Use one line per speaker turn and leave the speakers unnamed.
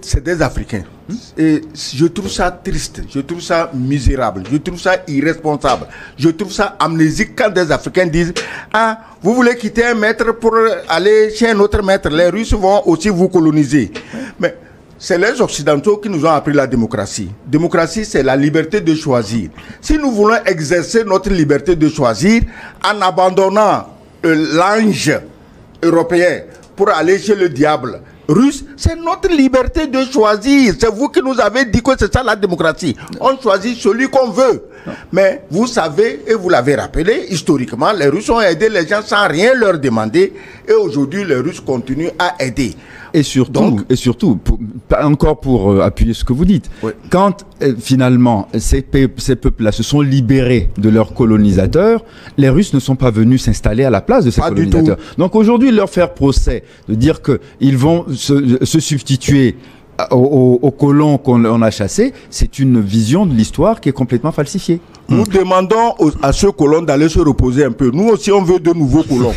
C'est des Africains. Et je trouve ça triste, je trouve ça misérable, je trouve ça irresponsable, je trouve ça amnésique quand des Africains disent « Ah, vous voulez quitter un maître pour aller chez un autre maître, les Russes vont aussi vous coloniser. » Mais c'est les Occidentaux qui nous ont appris la démocratie. Démocratie, c'est la liberté de choisir. Si nous voulons exercer notre liberté de choisir en abandonnant l'ange européen pour aller chez le diable russe, c'est notre liberté de choisir. C'est vous qui nous avez dit que c'est ça la démocratie. On choisit celui qu'on veut. Mais vous savez, et vous l'avez rappelé, historiquement, les Russes ont aidé les gens sans rien leur demander. Et aujourd'hui, les Russes continuent à aider.
Et surtout, encore pour appuyer ce que vous dites, oui. Quand finalement ces peuples-là se sont libérés de leurs colonisateurs, les Russes ne sont pas venus s'installer à la place de ces colonisateurs. Donc aujourd'hui, leur faire procès, de dire qu'ils vont se substituer aux colons qu'on a chassés, c'est une vision de l'histoire qui est complètement falsifiée.
Nous demandons à ceux colons d'aller se reposer un peu. Nous aussi, on veut de nouveaux colons.